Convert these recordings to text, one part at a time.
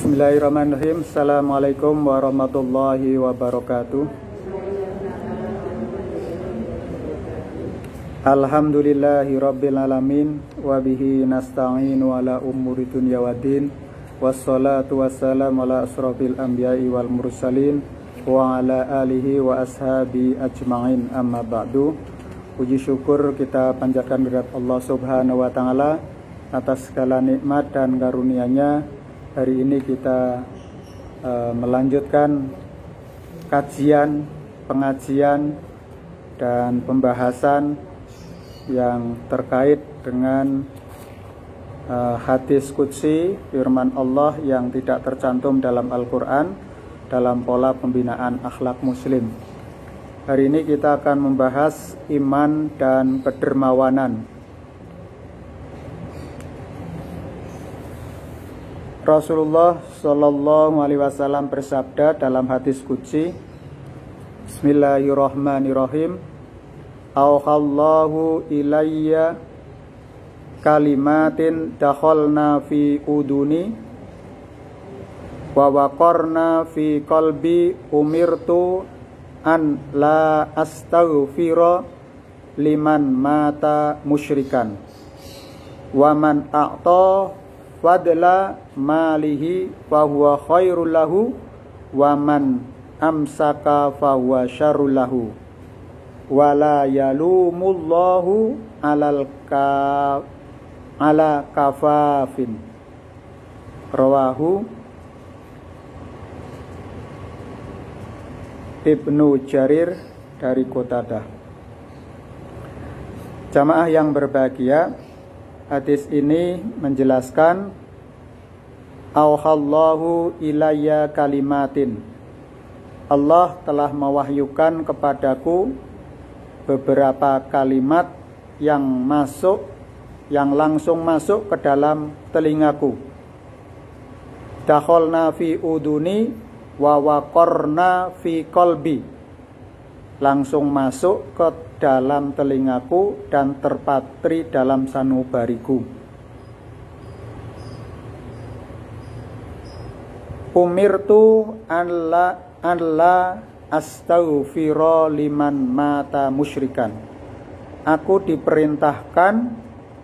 Bismillahirrahmanirrahim. Assalamualaikum warahmatullahi wabarakatuh. Alhamdulillahi rabbil alamin. Wabihi nasta'inu ala umuri dunya waddin. Wassalatu wassalamu ala asrafil anbiya'i wal mursalin wa ala alihi wa ashabi ajma'in, amma ba'du. Puji syukur kita panjatkan kehadirat Allah subhanahu wa ta'ala atas segala nikmat dan karunia-Nya. Hari ini kita melanjutkan kajian, pengajian, dan pembahasan yang terkait dengan hadis qudsi, firman Allah yang tidak tercantum dalam Al-Quran dalam pola pembinaan akhlak muslim. Hari ini kita akan membahas iman dan kedermawanan. Rasulullah Shallallahu Alaihi Wasallam bersabda dalam hadis qudsi, Bismillahirrahmanirrahim. Auhallahu ilayya kalimatin dakhalna fi uduni wa waqarna fi qalbi umirtu an la astaghfira liman mata musyrikan wa man a'ta fadla malihi fahuwa khairul lahu wa man amsaka fahuwa syarrul lahu wala yalumullahu ala kafafin. Rawahu Ibnu Jarir dari Qatadah. Jamaah yang berbahagia, hadis ini menjelaskan auhallahu ilayya kalimatin. Allah telah mewahyukan kepadaku beberapa kalimat yang langsung masuk ke dalam telingaku. Dakhalna fi uduni wa waqarna fi qalbi. Langsung masuk ke dalam telingaku dan terpatri dalam sanubariku. Umirtu an la astaghfira liman mata musyrikan. Aku diperintahkan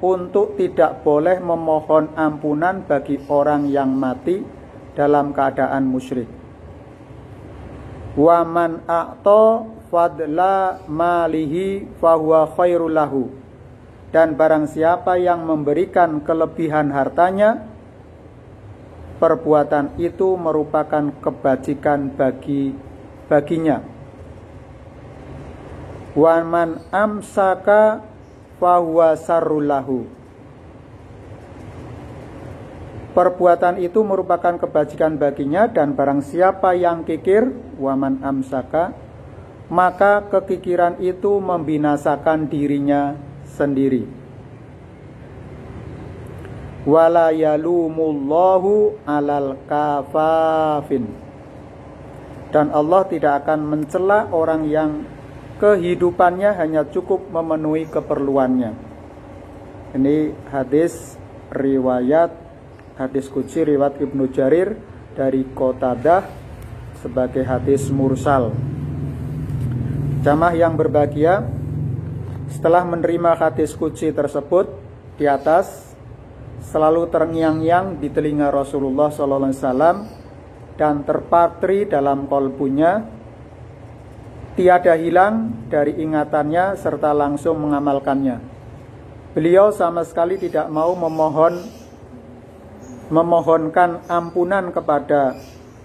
untuk tidak boleh memohon ampunan bagi orang yang mati dalam keadaan musyrik. Wa man a'ta fadla malihi fahuwa khairul lahu. Dan barang siapa yang memberikan kelebihan hartanya, perbuatan itu merupakan kebajikan baginya. Wa man amsaka fahuwa syarrul lahu. Perbuatan itu merupakan kebajikan baginya, dan barang siapa yang kikir, waman amsaka, maka kekikiran itu membinasakan dirinya sendiri. Wala yalumullahu alal kafafin. Dan Allah tidak akan mencela orang yang kehidupannya hanya cukup memenuhi keperluannya. Ini hadis qudsi riwayat Ibnu Jarir dari Qatadah sebagai hadis mursal. Jamaah yang berbahagia, setelah menerima hadis qudsi tersebut di atas, selalu terngiang-ngiang di telinga Rasulullah SAW dan terpatri dalam kolbunya, tiada hilang dari ingatannya serta langsung mengamalkannya. Beliau sama sekali tidak mau memohonkan ampunan kepada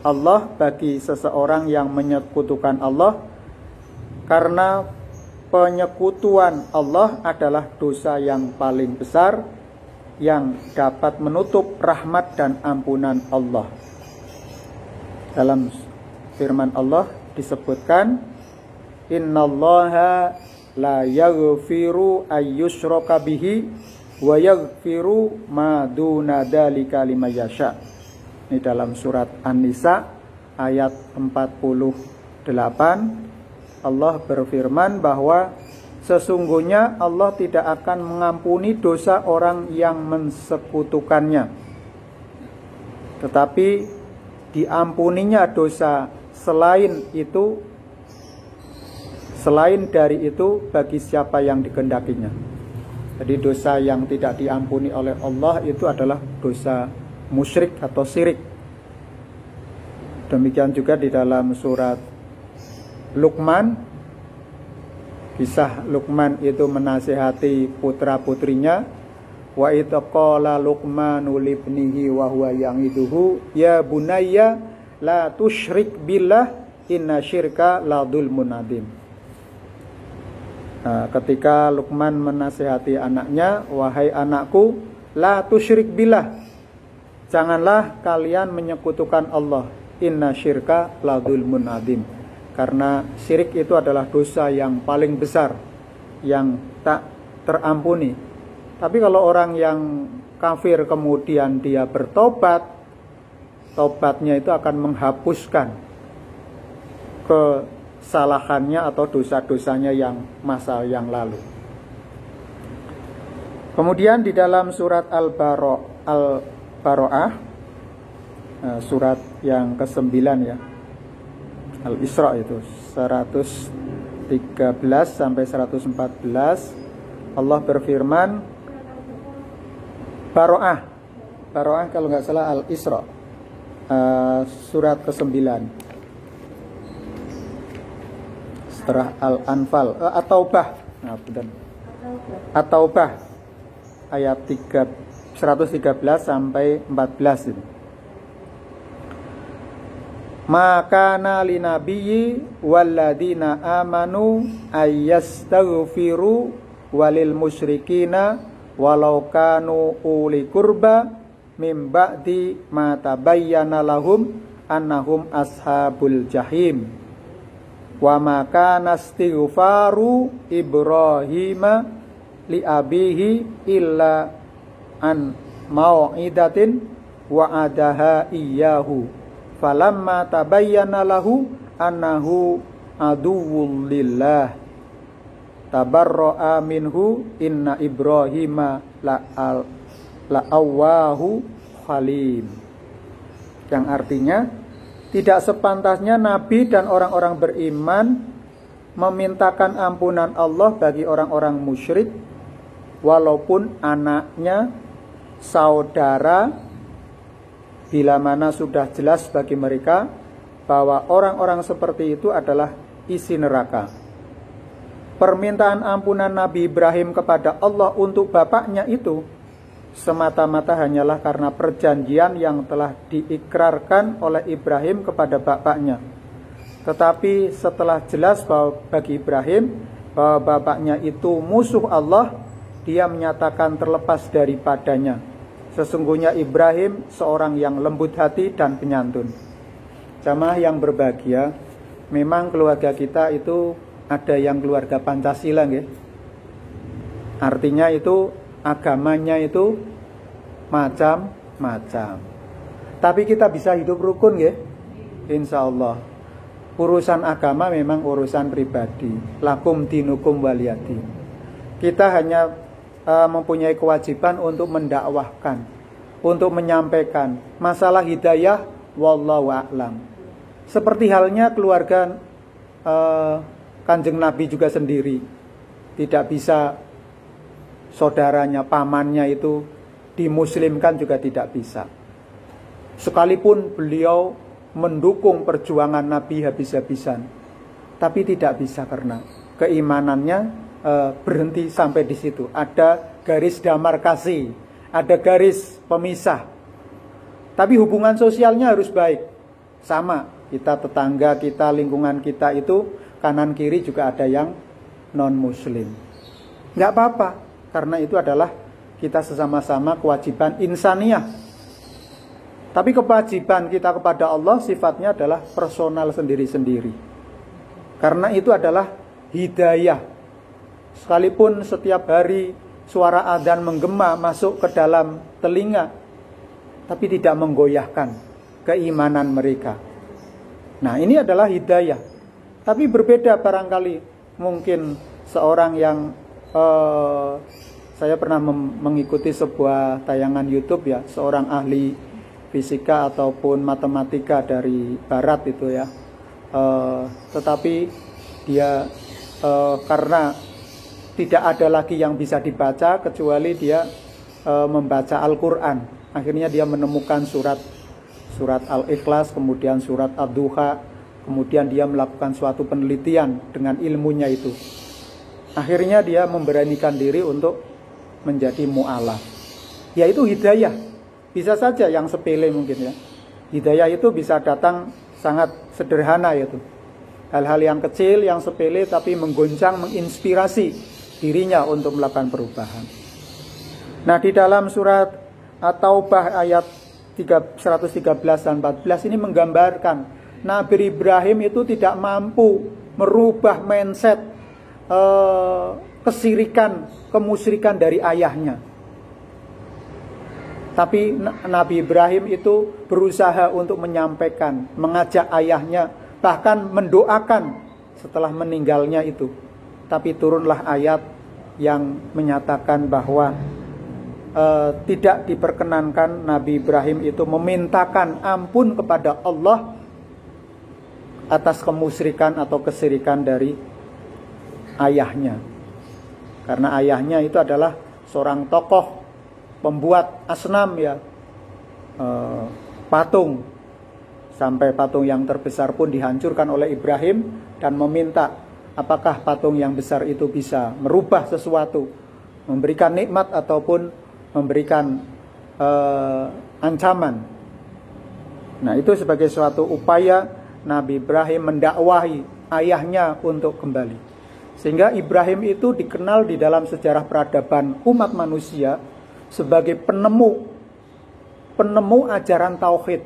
Allah bagi seseorang yang menyekutukan Allah, karena penyekutuan Allah adalah dosa yang paling besar yang dapat menutup rahmat dan ampunan Allah. Dalam firman Allah disebutkan, innallaha la yaghfiru ayyushraka bihi wa yaghfiru ma duna dzalika liman yasha. Ini dalam surat An-Nisa ayat 48. Allah berfirman bahwa sesungguhnya Allah tidak akan mengampuni dosa orang yang mensekutukannya, tetapi diampuninya dosa selain dari itu bagi siapa yang dikehendakinya. Jadi dosa yang tidak diampuni oleh Allah itu adalah dosa musyrik atau syirik. Demikian juga di dalam surat Luqman, kisah Luqman itu menasihati putra-putrinya. Wa idh qala Luqmanu libnihi wa huwa ya'iduhu ya bunayya la tusyrik billah inna syirka la dzulmun adzim. Ketika Luqman menasihati anaknya, wahai anakku, la tusyrik billah, janganlah kalian menyekutukan Allah, inna syirka la dzulmun adzim, karena syirik itu adalah dosa yang paling besar yang tak terampuni. Tapi kalau orang yang kafir kemudian dia bertobat, tobatnya itu akan menghapuskan kesalahannya atau dosa-dosanya yang masa yang lalu. Kemudian di dalam surat Al-Baro'ah, surat yang ke-9 ya, Al-Isra itu 113 sampai 114, Allah berfirman, Baro'ah kalau nggak salah Al-Isra, surat ke-9 setelah Al-Anfal, At-Taubah, At-Taubah ayat 113 sampai 14 itu. Maka li nabiyyi walladzina amanu ayyastaghfiru walil musyrikina walau kanu uli qurba mim ba'di ma tabayyana lahum annahum ashabul jahim. Wa ma kana istighfaru Ibrahima li abihi illa an mau'idatin wa'adaha iyyahu falamma tabayyana lahu annahu aduwwul lillah tabarra'a minhu inna Ibrahima la'awwahu halim. Yang artinya, tidak sepantasnya Nabi dan orang-orang beriman memintakan ampunan Allah bagi orang-orang musyrik, walaupun anaknya, saudara, bila mana sudah jelas bagi mereka bahwa orang-orang seperti itu adalah isi neraka. Permintaan ampunan Nabi Ibrahim kepada Allah untuk bapaknya itu semata-mata hanyalah karena perjanjian yang telah diikrarkan oleh Ibrahim kepada bapaknya. Tetapi setelah jelas bahwa bagi Ibrahim bahwa bapaknya itu musuh Allah, dia menyatakan terlepas daripadanya. Sesungguhnya Ibrahim seorang yang lembut hati dan penyantun. Jamaah yang berbahagia, memang keluarga kita itu ada yang keluarga Pancasila, nggih. Artinya itu agamanya itu macam-macam. Tapi kita bisa hidup rukun ya, insya Allah. Urusan agama memang urusan pribadi. Lakum dinukum waliyadi. Kita hanya mempunyai kewajiban untuk mendakwahkan, untuk menyampaikan. Masalah hidayah, wallahu a'lam. Seperti halnya keluarga Kanjeng Nabi juga sendiri. Tidak bisa saudaranya, pamannya itu dimuslimkan juga tidak bisa. Sekalipun beliau mendukung perjuangan Nabi habis-habisan, tapi tidak bisa karena keimanannya berhenti sampai di situ. Ada garis demarkasi, ada garis pemisah. Tapi hubungan sosialnya harus baik. Sama, kita tetangga kita, lingkungan kita itu kanan kiri juga ada yang non-muslim. Nggak apa-apa, karena itu adalah kita sesama-sama kewajiban insaniah. Tapi kewajiban kita kepada Allah sifatnya adalah personal sendiri-sendiri. Karena itu adalah hidayah. Sekalipun setiap hari suara adzan menggema masuk ke dalam telinga, tapi tidak menggoyahkan keimanan mereka. Nah, ini adalah hidayah. Tapi berbeda barangkali. Mungkin seorang yang saya pernah mengikuti sebuah tayangan YouTube ya, seorang ahli fisika ataupun matematika dari barat itu ya. Tetapi dia karena tidak ada lagi yang bisa dibaca kecuali dia membaca Al-Quran. Akhirnya dia menemukan surat Al-Ikhlas, kemudian surat Ad-Duha, kemudian dia melakukan suatu penelitian dengan ilmunya itu. Akhirnya dia memberanikan diri untuk menjadi mu'alaf. Yaitu hidayah. Bisa saja yang sepele mungkin ya. Hidayah itu bisa datang sangat sederhana yaitu. Hal-hal yang kecil, yang sepele tapi menggoncang, menginspirasi dirinya untuk melakukan perubahan. Nah, di dalam surat At-Taubah ayat 113 dan 14 ini menggambarkan Nabi Ibrahim itu tidak mampu merubah mindset kesirikan, kemusyrikan dari ayahnya. Tapi Nabi Ibrahim itu berusaha untuk menyampaikan, mengajak ayahnya, bahkan mendoakan setelah meninggalnya itu. Tapi turunlah ayat yang menyatakan bahwa tidak diperkenankan Nabi Ibrahim itu memintakan ampun kepada Allah atas kemusyrikan atau kesirikan dari ayahnya. Karena ayahnya itu adalah seorang tokoh pembuat asnam ya, patung. Sampai patung yang terbesar pun dihancurkan oleh Ibrahim dan meminta apakah patung yang besar itu bisa merubah sesuatu, memberikan nikmat ataupun memberikan ancaman. Nah, itu sebagai suatu upaya Nabi Ibrahim mendakwahi ayahnya untuk kembali. Sehingga Ibrahim itu dikenal di dalam sejarah peradaban umat manusia sebagai penemu ajaran tauhid.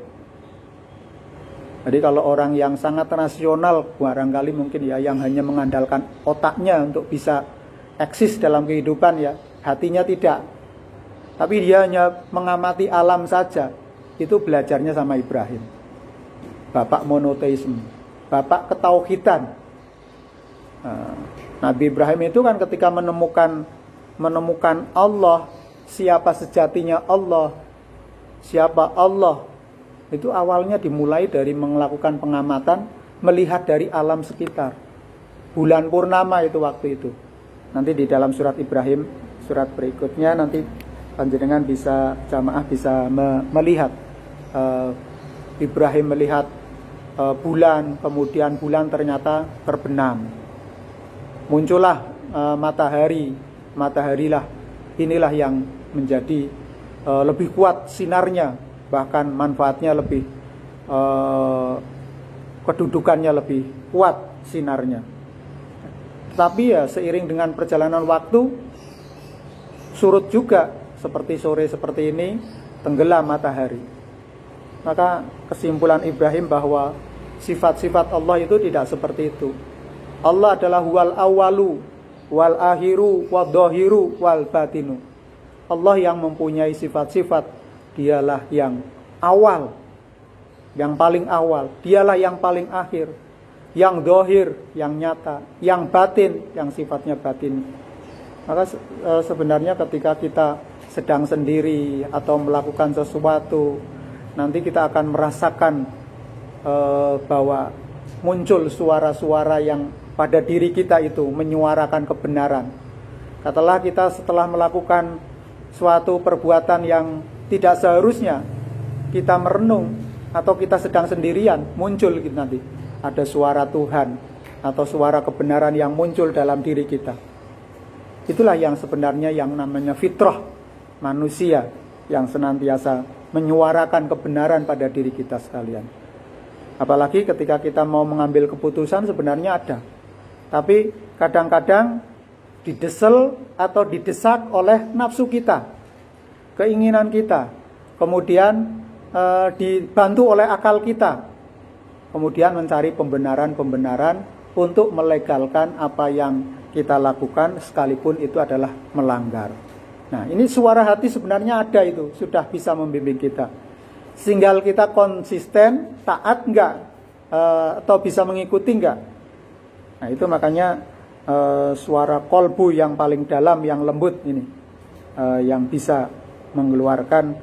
Jadi kalau orang yang sangat rasional, barangkali mungkin ya, yang hanya mengandalkan otaknya untuk bisa eksis dalam kehidupan ya, hatinya tidak. Tapi dia hanya mengamati alam saja. Itu belajarnya sama Ibrahim. Bapak monoteisme, bapak ketauhidan. Nabi Ibrahim itu kan ketika menemukan Allah, siapa sejatinya Allah, siapa Allah, itu awalnya dimulai dari melakukan pengamatan, melihat dari alam sekitar. Bulan purnama itu waktu itu. Nanti di dalam surat Ibrahim, surat berikutnya nanti panjenengan bisa, jamaah bisa melihat Ibrahim melihat bulan, kemudian bulan ternyata terbenam. Muncullah mataharilah inilah yang menjadi lebih kuat sinarnya, bahkan manfaatnya lebih, kedudukannya lebih kuat sinarnya. Tapi ya seiring dengan perjalanan waktu surut juga, seperti sore seperti ini tenggelam matahari. Maka kesimpulan Ibrahim bahwa sifat-sifat Allah itu tidak seperti itu. Allah adalah wal awalu wal akhiru wal dhahiru wal batinu. Allah yang mempunyai sifat-sifat, dialah yang awal, yang paling awal, dialah yang paling akhir, yang dhahir, yang nyata, yang batin, yang sifatnya batin. Maka sebenarnya ketika kita sedang sendiri atau melakukan sesuatu, nanti kita akan merasakan bahwa muncul suara-suara yang pada diri kita itu menyuarakan kebenaran. Katakanlah kita setelah melakukan suatu perbuatan yang tidak seharusnya, kita merenung atau kita sedang sendirian, muncul nanti ada suara Tuhan atau suara kebenaran yang muncul dalam diri kita. Itulah yang sebenarnya yang namanya fitrah manusia, yang senantiasa menyuarakan kebenaran pada diri kita sekalian. Apalagi ketika kita mau mengambil keputusan sebenarnya ada, tapi kadang-kadang didesel atau didesak oleh nafsu kita, keinginan kita, kemudian dibantu oleh akal kita, kemudian mencari pembenaran-pembenaran untuk melegalkan apa yang kita lakukan, sekalipun itu adalah melanggar. Nah, ini suara hati sebenarnya ada, itu sudah bisa membimbing kita. Tinggal kita konsisten, taat enggak, atau bisa mengikuti enggak. Nah, itu makanya suara kolbu yang paling dalam, yang lembut ini, yang bisa mengeluarkan,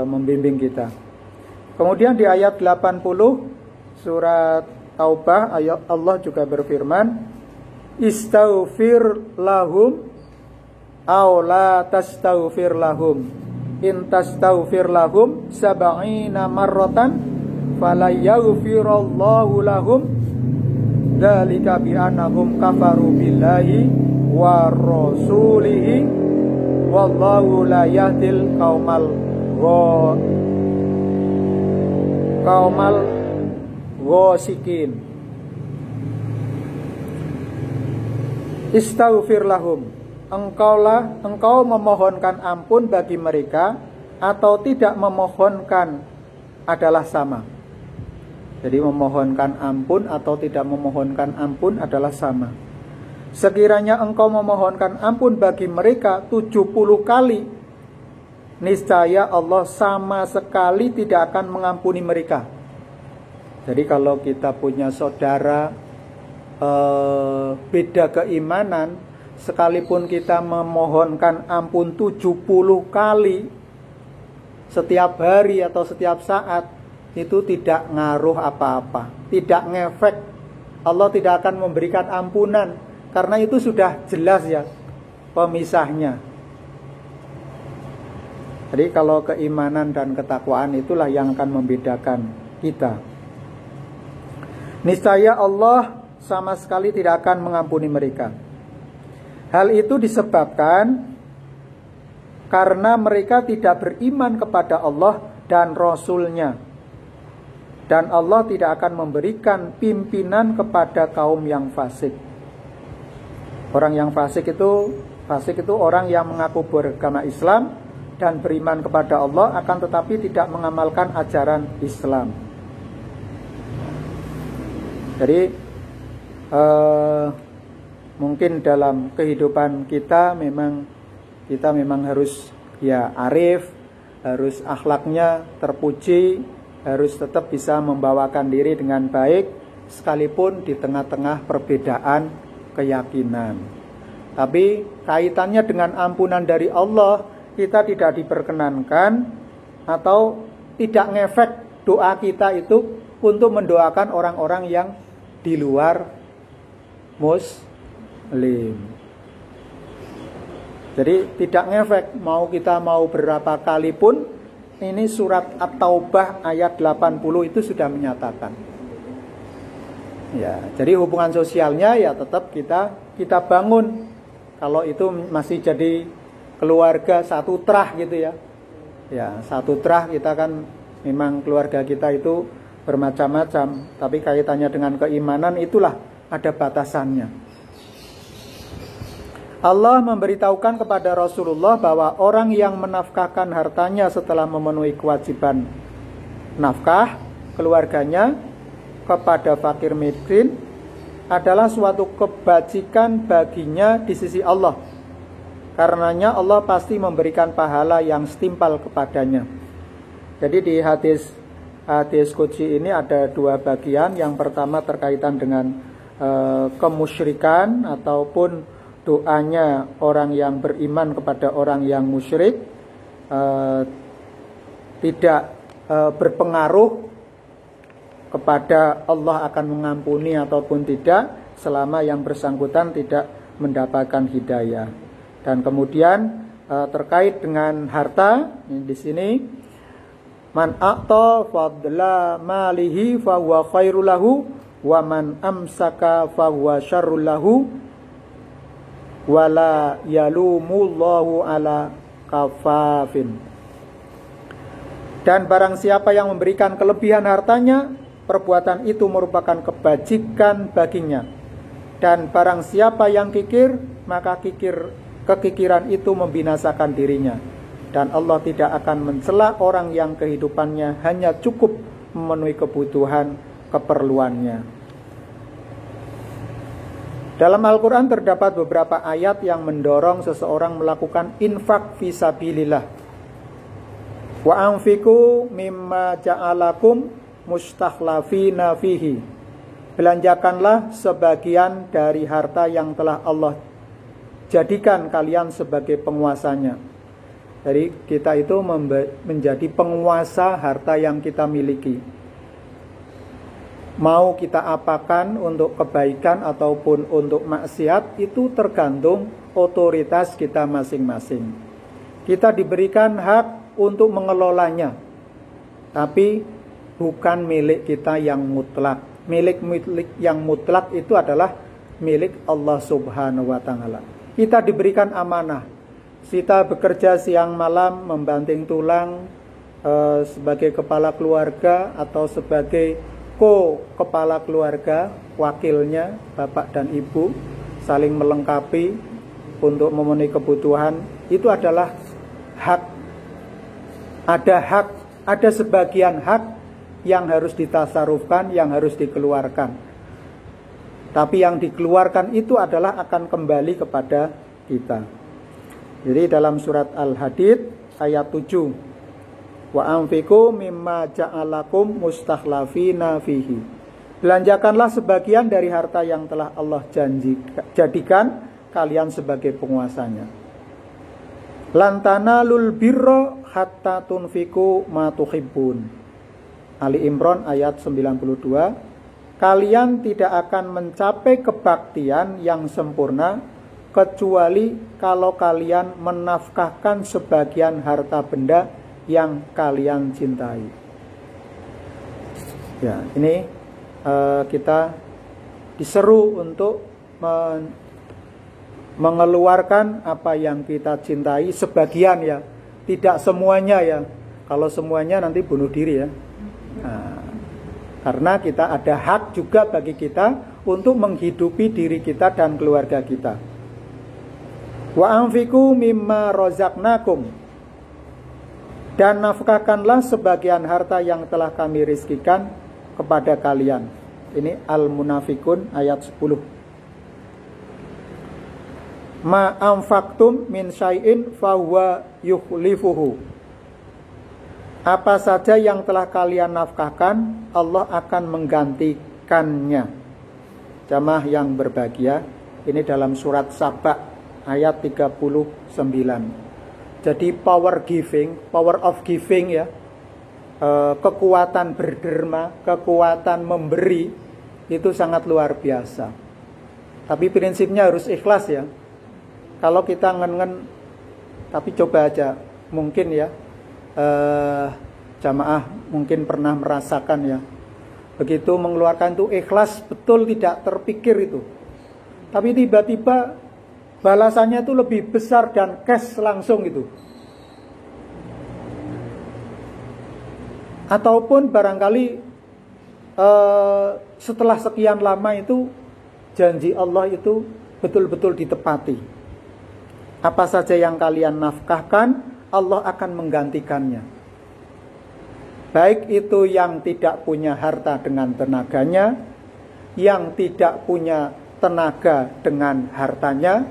membimbing kita. Kemudian di ayat 80 surat Taubah, ayat Allah juga berfirman, istaghfir lahum aw la tastaghfir lahum in tastaghfir lahum sab'ina marratan fala yaghfirallahu lahum dzalika bi annahum kafaru billahi wa rasulihi wallahu la yahdil qaumal ghasikin. Istaghfir lahum, engkau memohonkan ampun bagi mereka atau tidak memohonkan adalah sama. Jadi memohonkan ampun atau tidak memohonkan ampun adalah sama. Sekiranya engkau memohonkan ampun bagi mereka 70 kali, niscaya Allah sama sekali tidak akan mengampuni mereka. Jadi kalau kita punya saudara beda keimanan, sekalipun kita memohonkan ampun 70 kali setiap hari atau setiap saat, itu tidak ngaruh apa-apa, tidak ngefek. Allah tidak akan memberikan ampunan, karena itu sudah jelas ya pemisahnya. Jadi kalau keimanan dan ketakwaan itulah yang akan membedakan kita. Niscaya Allah sama sekali tidak akan mengampuni mereka. Hal itu disebabkan karena mereka tidak beriman kepada Allah dan Rasul-Nya. Dan Allah tidak akan memberikan pimpinan kepada kaum yang fasik. Orang yang fasik itu orang yang mengaku beragama Islam dan beriman kepada Allah, akan tetapi tidak mengamalkan ajaran Islam. Jadi mungkin dalam kehidupan kita memang harus ya arif, harus akhlaknya terpuji, harus tetap bisa membawakan diri dengan baik sekalipun di tengah-tengah perbedaan keyakinan. Tapi kaitannya dengan ampunan dari Allah, kita tidak diperkenankan atau tidak ngefek doa kita itu untuk mendoakan orang-orang yang di luar Muslim. Jadi tidak ngefek, kita mau berapa kali pun. Ini surat At-Taubah ayat 80 itu sudah menyatakan. Ya, jadi hubungan sosialnya ya tetap kita bangun. Kalau itu masih jadi keluarga satu terah gitu ya. Ya, satu terah, kita kan memang keluarga kita itu bermacam-macam, tapi kaitannya dengan keimanan itulah ada batasannya. Allah memberitahukan kepada Rasulullah bahwa orang yang menafkahkan hartanya setelah memenuhi kewajiban nafkah keluarganya kepada fakir miskin adalah suatu kebajikan baginya di sisi Allah. Karenanya Allah pasti memberikan pahala yang setimpal kepadanya. Jadi di hadis qudsi ini ada dua bagian. Yang pertama terkaitan dengan kemusyrikan ataupun doanya orang yang beriman kepada orang yang musyrik tidak berpengaruh kepada Allah akan mengampuni ataupun tidak selama yang bersangkutan tidak mendapatkan hidayah. Dan kemudian terkait dengan harta di sini, man a'ta fadla malihi fa huwa khairul lahu wa man amsaka fa huwa syarrul lahu wala yalumullahu ala kafafin. Dan barang siapa yang memberikan kelebihan hartanya, perbuatan itu merupakan kebajikan baginya. Dan barang siapa yang kikir, maka kekikiran itu membinasakan dirinya. Dan Allah tidak akan mencela orang yang kehidupannya hanya cukup memenuhi kebutuhan keperluannya. Dalam Al-Quran terdapat beberapa ayat yang mendorong seseorang melakukan infak fisabilillah. Wa anfiqu mimma ja'alakum mustakhlafina fihi. Belanjakanlah sebagian dari harta yang telah Allah jadikan kalian sebagai penguasanya. Jadi kita itu menjadi penguasa harta yang kita miliki. Mau kita apakan untuk kebaikan ataupun untuk maksiat, itu tergantung otoritas kita masing-masing. Kita diberikan hak untuk mengelolanya, tapi bukan milik kita yang mutlak. Milik yang mutlak itu adalah milik Allah Subhanahu wa Ta'ala. Kita diberikan amanah. Kita bekerja siang malam membanting tulang sebagai kepala keluarga atau sebagai kepala keluarga, wakilnya bapak dan ibu, saling melengkapi untuk memenuhi kebutuhan. Itu adalah hak. Ada hak, ada sebagian hak yang harus ditasarufkan, yang harus dikeluarkan. Tapi yang dikeluarkan itu adalah akan kembali kepada kita. Jadi dalam surat Al-Hadid ayat 7, wa anfiqu mimma ja'alakum mustakhlafina fihi. Belanjakanlah sebagian dari harta yang telah Allah jadikan kalian sebagai penguasanya. Lan tanalul birra hatta tunfiqu ma tuhibbun. Ali Imran ayat 92. Kalian tidak akan mencapai kebaktian yang sempurna kecuali kalau kalian menafkahkan sebagian harta benda yang kalian cintai. Ya, ini kita diseru untuk mengeluarkan apa yang kita cintai, sebagian ya, tidak semuanya ya. Kalau semuanya nanti bunuh diri ya. Nah, karena kita ada hak juga bagi kita untuk menghidupi diri kita dan keluarga kita. Wa anfiqu mimma razaqnakum, dan nafkahkanlah sebagian harta yang telah kami rizkikan kepada kalian. Ini Al-Munafikun ayat 10. Ma anfaqtum min syai'in fahuwa yukhlifuhu. Apa saja yang telah kalian nafkahkan, Allah akan menggantikannya. Jamaah yang berbahagia, ini dalam surat Saba ayat 39. Jadi power of giving ya, kekuatan berderma, kekuatan memberi, itu sangat luar biasa. Tapi prinsipnya harus ikhlas ya. Kalau kita ngen-ngen, tapi coba aja, mungkin ya, jamaah mungkin pernah merasakan ya, begitu mengeluarkan itu ikhlas betul, tidak terpikir itu. Tapi tiba-tiba balasannya itu lebih besar dan cash langsung itu. Ataupun barangkali setelah sekian lama itu janji Allah itu betul-betul ditepati. Apa saja yang kalian nafkahkan, Allah akan menggantikannya. Baik itu yang tidak punya harta dengan tenaganya, yang tidak punya tenaga dengan hartanya,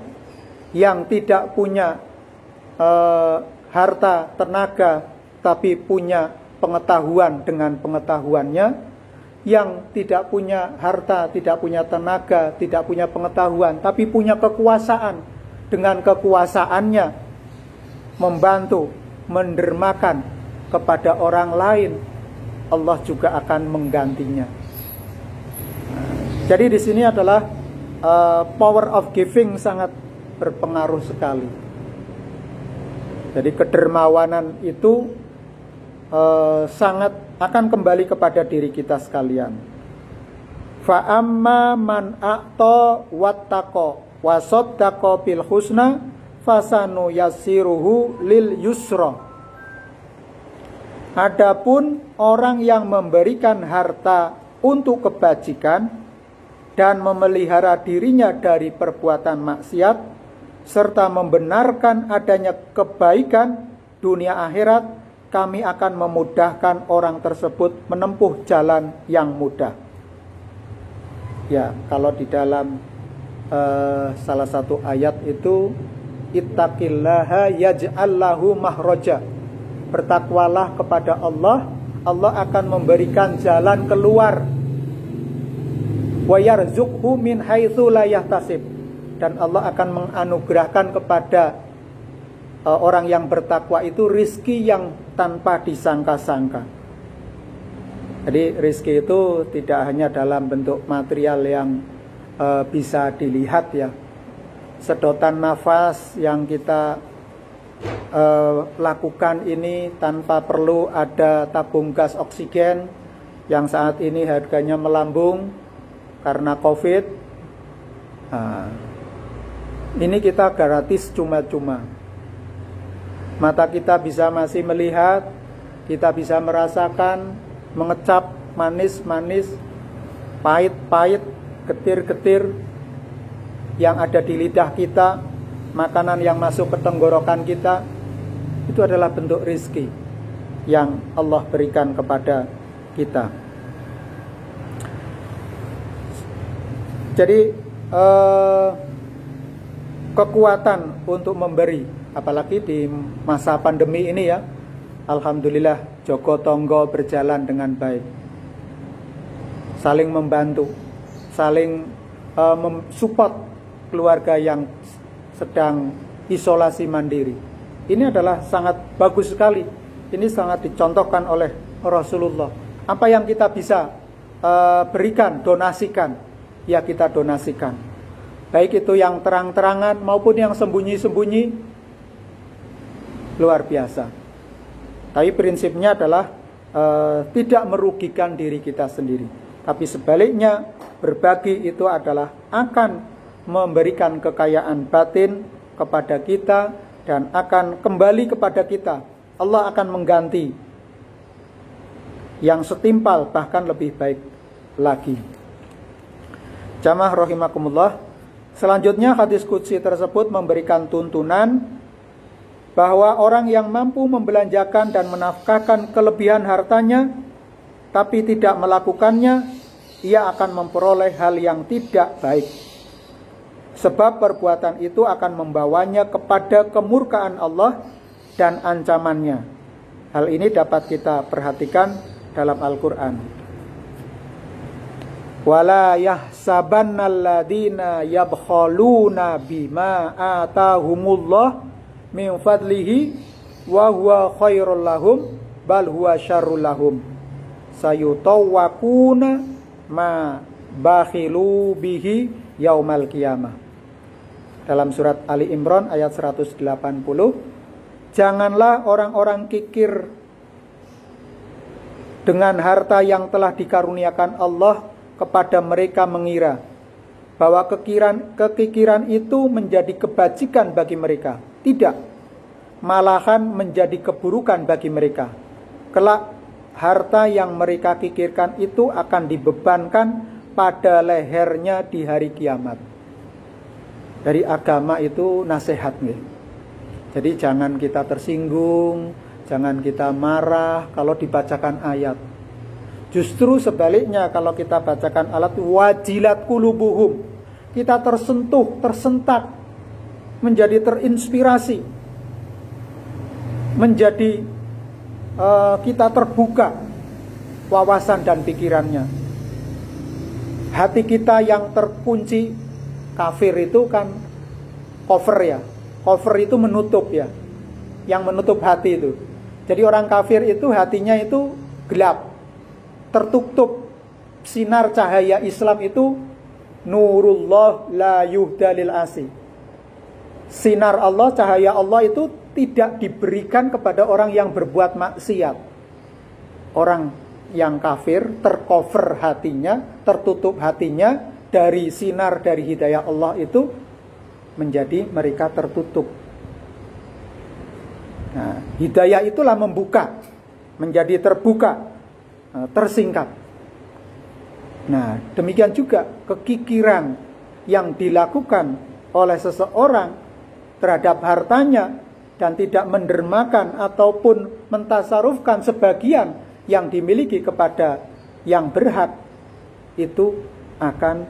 yang tidak punya harta, tenaga, tapi punya pengetahuan dengan pengetahuannya, yang tidak punya harta, tidak punya tenaga, tidak punya pengetahuan, tapi punya kekuasaan, dengan kekuasaannya membantu, mendermakan kepada orang lain, Allah juga akan menggantinya. Jadi di sini adalah power of giving sangat berpengaruh sekali. Jadi kedermawanan itu sangat akan kembali kepada diri kita sekalian. Fa amma man a'ta wattaqa wa saddaqa bil husna fasanu yassiruhu lil yusra. Adapun orang yang memberikan harta untuk kebajikan dan memelihara dirinya dari perbuatan maksiat serta membenarkan adanya kebaikan dunia akhirat, kami akan memudahkan orang tersebut menempuh jalan yang mudah. Ya, kalau di dalam salah satu ayat itu, ittaqillaha yaj'al lahu mahraja. Bertakwalah kepada Allah, Allah akan memberikan jalan keluar. Wa yarzuqhu min haitsu la yahtasib, dan Allah akan menganugerahkan kepada orang yang bertakwa itu rizki yang tanpa disangka-sangka. Jadi rizki itu tidak hanya dalam bentuk material yang bisa dilihat ya. Sedotan nafas yang kita lakukan ini tanpa perlu ada tabung gas oksigen yang saat ini harganya melambung karena COVID. Nah, ini kita gratis cuma-cuma. Mata kita bisa masih melihat, kita bisa merasakan, mengecap manis-manis, pahit-pahit, getir-getir yang ada di lidah kita, makanan yang masuk ke tenggorokan kita, itu adalah bentuk rizki yang Allah berikan kepada kita. Jadi kekuatan untuk memberi, apalagi di masa pandemi ini ya, alhamdulillah Joko Tonggo berjalan dengan baik, saling membantu, saling mensupport keluarga yang sedang isolasi mandiri. Ini adalah sangat bagus sekali. Ini sangat dicontohkan oleh Rasulullah. Apa yang kita bisa berikan, donasikan, ya kita donasikan. Baik itu yang terang-terangan maupun yang sembunyi-sembunyi, luar biasa. Tapi prinsipnya adalah tidak merugikan diri kita sendiri. Tapi sebaliknya, berbagi itu adalah akan memberikan kekayaan batin kepada kita dan akan kembali kepada kita. Allah akan mengganti yang setimpal bahkan lebih baik lagi. Jamaah rahimakumullah. Selanjutnya hadis qudsi tersebut memberikan tuntunan bahwa orang yang mampu membelanjakan dan menafkahkan kelebihan hartanya tapi tidak melakukannya, ia akan memperoleh hal yang tidak baik. Sebab perbuatan itu akan membawanya kepada kemurkaan Allah dan ancamannya. Hal ini dapat kita perhatikan dalam Al-Quran. Wala yahsabannalladzina yabkhaluna bima atahumullah min fadlihi wa huwa khairul lahum bal huwa syarrul lahum sayutawwaquna ma bakhilu bihi yaumal qiyamah. Dalam surat Ali Imran ayat 180, janganlah orang-orang kikir dengan harta yang telah dikaruniakan Allah kepada mereka mengira bahwa kekikiran itu menjadi kebajikan bagi mereka. Tidak, malahan menjadi keburukan bagi mereka. Kelak harta yang mereka kikirkan itu akan dibebankan pada lehernya di hari kiamat. Dari agama itu nasihat nih. Jadi jangan kita tersinggung, jangan kita marah kalau dibacakan ayat. Justru sebaliknya, kalau kita bacakan alat wajilat kulubuhum, kita tersentuh, tersentak, menjadi terinspirasi, menjadi kita terbuka wawasan dan pikirannya. Hati kita yang terkunci, kafir itu kan cover ya, cover itu menutup ya, yang menutup hati itu. Jadi orang kafir itu hatinya itu gelap, tertutup. Sinar cahaya Islam itu nurullah la yuhdalil asi. Sinar Allah, cahaya Allah itu tidak diberikan kepada orang yang berbuat maksiat. Orang yang kafir tercover hatinya, tertutup hatinya dari sinar dari hidayah Allah itu, menjadi mereka tertutup. Nah, hidayah itulah membuka, menjadi terbuka, tersingkap. Nah, demikian juga kekikiran yang dilakukan oleh seseorang terhadap hartanya dan tidak mendermakan ataupun mentasarufkan sebagian yang dimiliki kepada yang berhak, itu akan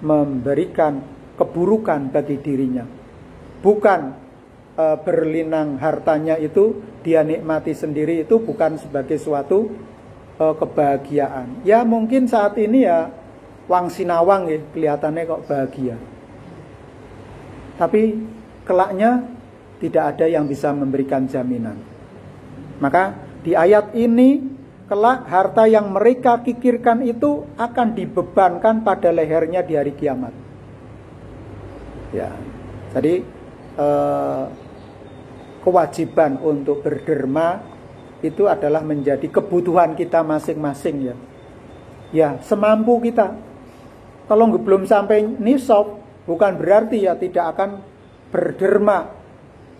memberikan keburukan bagi dirinya. Bukan berlinang hartanya itu dia nikmati sendiri, itu bukan sebagai suatu kebahagiaan. Ya mungkin saat ini ya wang sinawang ya, kelihatannya kok bahagia. Tapi kelaknya tidak ada yang bisa memberikan jaminan. Maka di ayat ini, kelak harta yang mereka kikirkan itu akan dibebankan pada lehernya di hari kiamat. Ya, jadi kewajiban untuk berderma itu adalah menjadi kebutuhan kita masing-masing ya. Ya, semampu kita. Kalau belum sampai nisab, bukan berarti ya tidak akan berderma.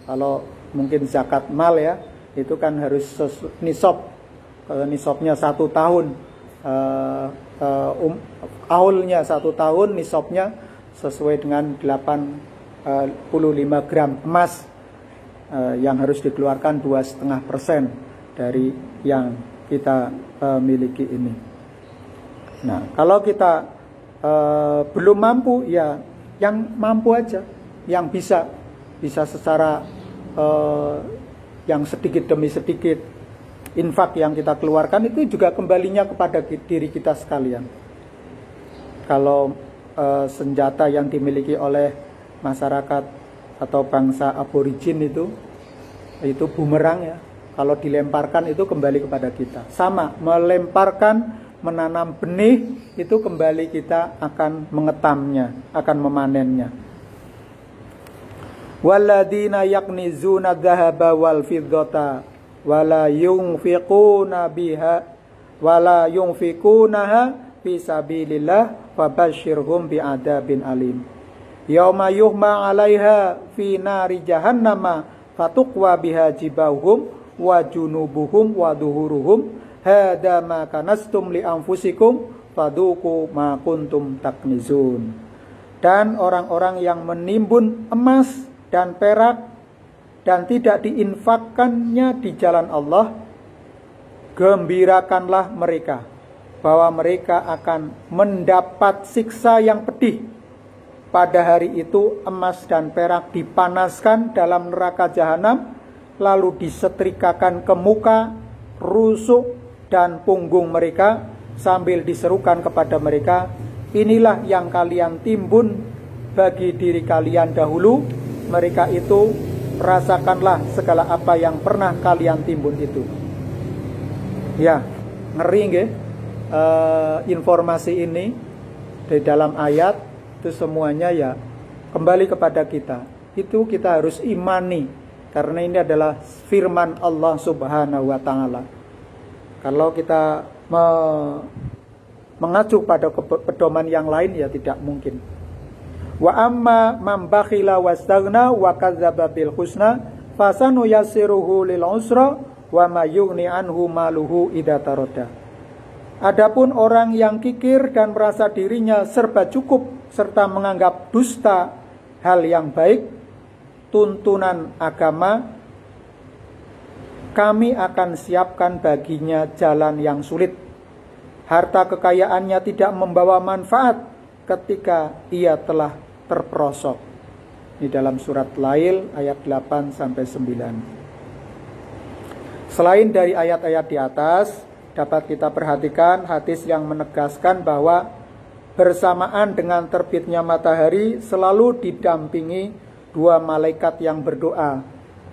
Kalau mungkin zakat mal ya, itu kan harus nisab. Nisabnya 1 tahun, aulnya 1 tahun, nisabnya sesuai dengan 85 gram emas yang harus dikeluarkan 2,5% dari yang kita miliki ini. Nah, kalau kita belum mampu, ya yang mampu aja, yang bisa secara yang sedikit demi sedikit infak yang kita keluarkan itu juga kembalinya kepada diri kita sekalian. Kalau senjata yang dimiliki oleh masyarakat atau bangsa aborigin itu bumerang ya. Kalau dilemparkan itu kembali kepada kita. Sama, melemparkan, menanam benih itu kembali kita akan mengetamnya, akan memanennya. Walladzina yaknizuna dzahaba wal fiddata wala yunfiquna biha wala yunfiqunaha fi sabilillah fabashshirhum bi'adzabin alim. Yauma yuhma 'alaiha fi nari jahannama fatuqwa biha jibahum wa junubuhum wa duhuruhum hadza ma kanastum li anfusikum faduqu ma kuntum taknizun. Dan orang-orang yang menimbun emas dan perak dan tidak diinfakkannya di jalan Allah, gembirakanlah mereka bahwa mereka akan mendapat siksa yang pedih. Pada hari itu emas dan perak dipanaskan dalam neraka jahanam, lalu disetrikakan ke muka, rusuk dan punggung mereka, sambil diserukan kepada mereka, inilah yang kalian timbun bagi diri kalian dahulu. Mereka itu, rasakanlah segala apa yang pernah kalian timbun itu. Ya, ngeri nggih? Informasi ini di dalam ayat itu semuanya ya kembali kepada kita. Itu kita harus imani, karena ini adalah firman Allah Subhanahu wa ta'ala. Kalau kita mengacu pada pedoman yang lain ya tidak mungkin. Wa amma man bakhila wastaghna wa kadzdzaba bil husna fasanu yassiruhu lil usra wa ma yughni anhu maluhu idza taradda. Adapun orang yang kikir dan merasa dirinya serba cukup serta menganggap dusta hal yang baik, tuntunan agama, kami akan siapkan baginya jalan yang sulit. Harta kekayaannya tidak membawa manfaat ketika ia telah terperosok. Di dalam surat Lail ayat 8-9. Selain dari ayat-ayat di atas, dapat kita perhatikan hadis yang menegaskan bahwa bersamaan dengan terbitnya matahari selalu didampingi 2 malaikat yang berdoa.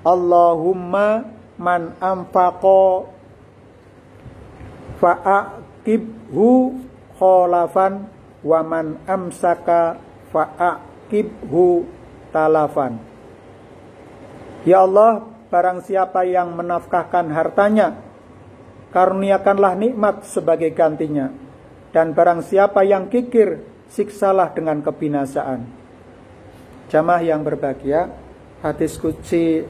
Allahumma man anfaqa fa'aqibhu kholafan wa man amsaka fa'aqibhu talafan. Ya Allah, barang siapa yang menafkahkan hartanya, karuniakanlah nikmat sebagai gantinya. Dan barang siapa yang kikir, siksalah dengan kebinasaan. Jamaah yang berbahagia, hadis qudsi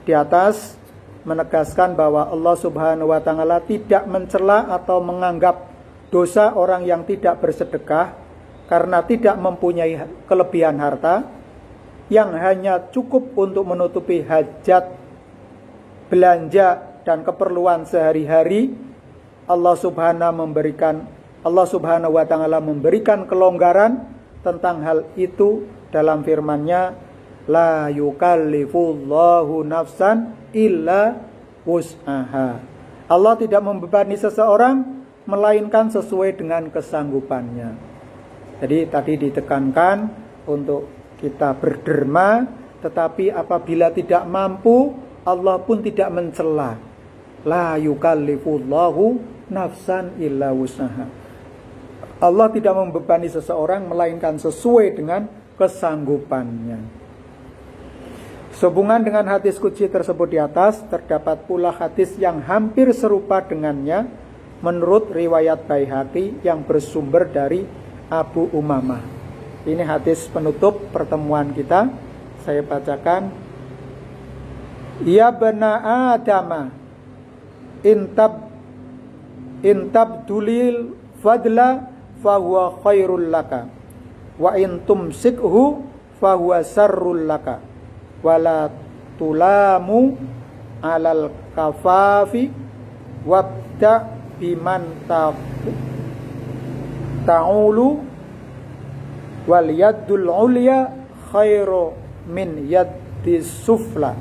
di atas menegaskan bahwa Allah Subhanahu wa ta'ala tidak mencela atau menganggap dosa orang yang tidak bersedekah karena tidak mempunyai kelebihan harta yang hanya cukup untuk menutupi hajat, belanja dan keperluan sehari-hari. Allah Subhanahu wa ta'ala memberikan kelonggaran tentang hal itu dalam firman-Nya, la yukallifullahu nafsan illa wus'aha. Allah tidak membebani seseorang melainkan sesuai dengan kesanggupannya. Jadi tadi ditekankan untuk kita berderma tetapi apabila tidak mampu, Allah pun tidak mencela. La yukallifullahu nafsan illa wus'aha. Allah tidak membebani seseorang melainkan sesuai dengan kesanggupannya. Sehubungan dengan hadis qudsi tersebut di atas, terdapat pula hadis yang hampir serupa dengannya menurut riwayat Baihaqi yang bersumber dari Abu Umamah. Ini hadis penutup pertemuan kita. Saya bacakan. Ya bana Adama, intab dulil fadla fahuwa khairul laka, wa in tumsikhu fahuwa sarrul laka, wala tulamu alal kafafi wabda biman ta'ulu wal yaddul ulya khairu min yaddis sufla.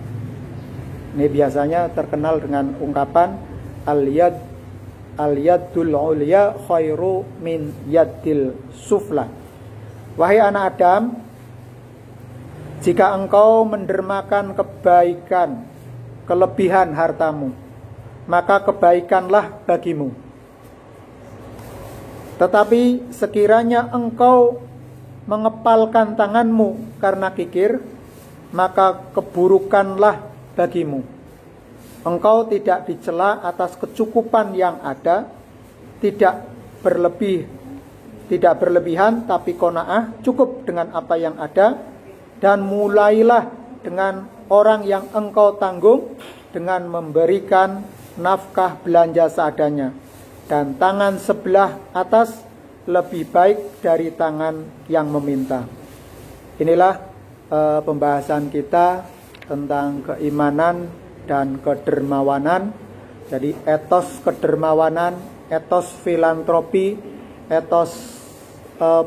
Ini biasanya terkenal dengan ungkapan al-yaddul ulya khairu min yaddil sufla. Wahai anak Adam, jika engkau mendermakan kebaikan, kelebihan hartamu, maka kebaikanlah bagimu. Tetapi sekiranya engkau mengepalkan tanganmu karena kikir, maka keburukanlah bagimu. Engkau tidak dicela atas kecukupan yang ada, tidak berlebihan, tapi qanaah, cukup dengan apa yang ada. Dan mulailah dengan orang yang engkau tanggung dengan memberikan nafkah belanja seadanya, dan tangan sebelah atas lebih baik dari tangan yang meminta. Inilah pembahasan kita tentang keimanan dan kedermawanan. Jadi etos kedermawanan, etos filantropi, etos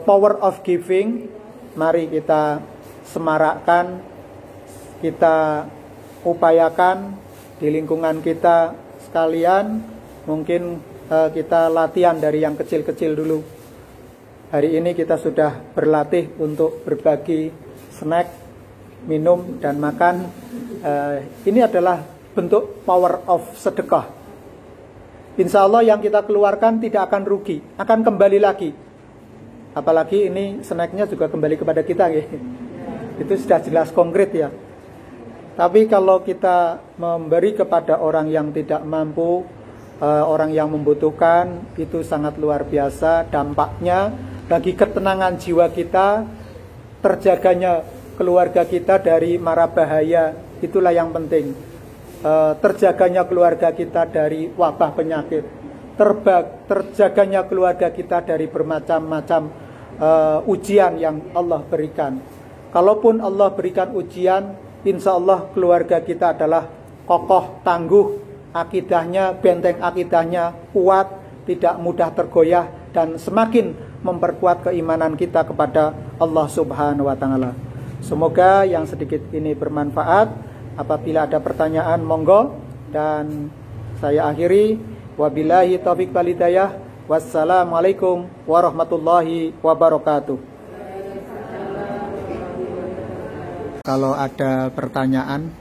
power of giving, mari kita semarakkan, kita upayakan di lingkungan kita sekalian. Mungkin kita latihan dari yang kecil-kecil dulu. Hari ini kita sudah berlatih untuk berbagi snack, minum, dan makan. Ini adalah bentuk power of sedekah. Insya Allah yang kita keluarkan tidak akan rugi, akan kembali lagi. Apalagi ini snacknya juga kembali kepada kita, itu sudah jelas konkret ya. Tapi kalau kita memberi kepada orang yang tidak mampu, orang yang membutuhkan, itu sangat luar biasa dampaknya bagi ketenangan jiwa kita, terjaganya keluarga kita dari mara bahaya. Itulah yang penting. Terjaganya keluarga kita dari wabah penyakit, terjaganya keluarga kita dari bermacam-macam ujian yang Allah berikan. Kalaupun Allah berikan ujian, insya Allah keluarga kita adalah kokoh, tangguh, akidahnya, benteng akidahnya kuat, tidak mudah tergoyah, dan semakin memperkuat keimanan kita kepada Allah Subhanahu wa Ta'ala. Semoga yang sedikit ini bermanfaat. Apabila ada pertanyaan, monggo. Dan saya akhiri, wabillahi taufiq wal hidayah. Wassalamualaikum warahmatullahi wabarakatuh. Kalau ada pertanyaan